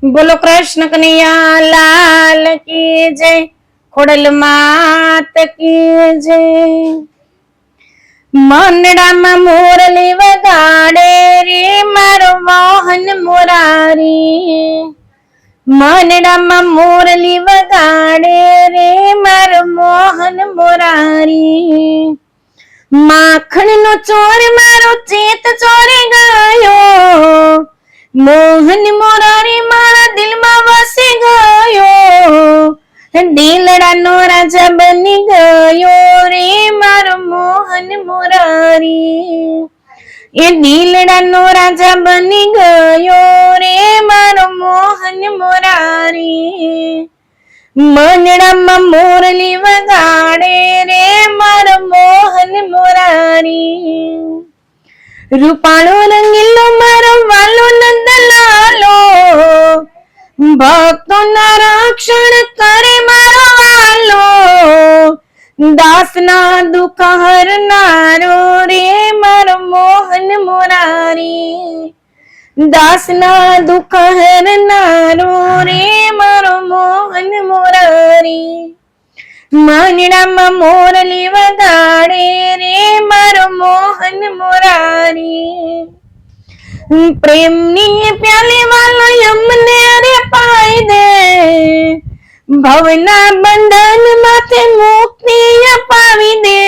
बोलो कृष्ण कन्हैया लाल की जय। खोडल मात की जय। मंडळाમાં મોરલી વગાડે રે મારો મોહન મોરારી। મંડળામાં મોરલી વગાડે રે મારો મોહન મોરારી। માખણનો ચોર મારો ચેત ચોરી ગયો। મોહન મોરારી મારા દિલમાં વસી ગયો। દિલડાનો રાજા બની ગયો રે મારો મોહન મોરારી। એ દિલડાનો રાજા બની ગયો રે મારો મોહન મોરારી। મંડળામાં મોરલી વગાડે રે મારો મોહન મોરારી। રૂપાળો રંગીલો મારો વાલો નંદલાલો। ભક્તોના રક્ષણ કરે મારો વાલો। દાસના દુઃખ હરનારો રે મારો મોહન મોરારી। દાસના દુઃખ હરનારો રે મારો મોહન મોરારી। મંડળામાં મોરલી વગાડે રે મારો મોહન મોરારી। પ્રેમની પ્યાલી વાલો યમને રે પાઈ દે। ભવના બંધન માથે મુક્તિ અપાવી દે।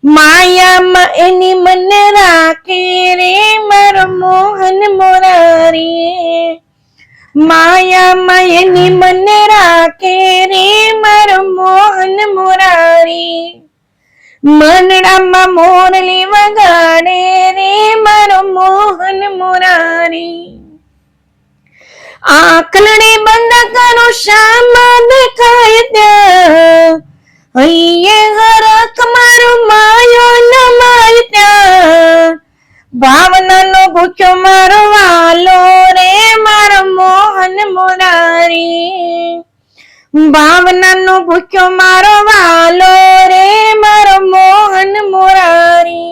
માયામાં એની મને રાખે રે મારો મોહન મોરારી। માયામાં એની મને રાખે રે મારો મોહન મોરારી। મંડળામાં મોરલી વગાડે રે મારો મોહન મોરારી। આંખલડે બંધ કરો શામાં દેખાય ત્યાં। હૈયે હરખ મારો માયો નમાય ત્યાં। ભાવનાનો ભૂખ્યો મારો વાલો રે મારો મોહન મોરારી। ભાવનાનો ભૂખ્યો મારો વાલો રે મારો મોહન મોરારી।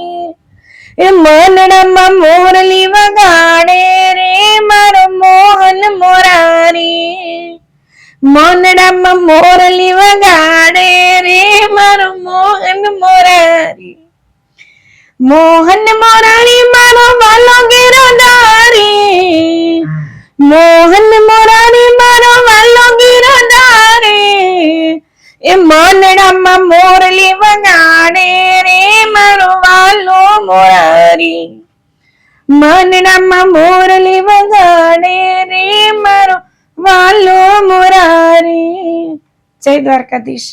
એ મંડળામાં મોરલી વગાડે રે મારો મોહન મોરારી। મંડળામાં મોરલી વગાડે રે મારો મોહન મોરારી। મોહન મોરારી મારો વાલો ગિરધારી। મોહન મોરારી મારો વાલો ગિરધારી। એ મંડળામાં મોરલી વગાડે રે મારો વાલો મોરારી। મંડળામાં મોરલી વગાડે રે મારો વાલો મોરારી। જય દ્વારકાધીશ।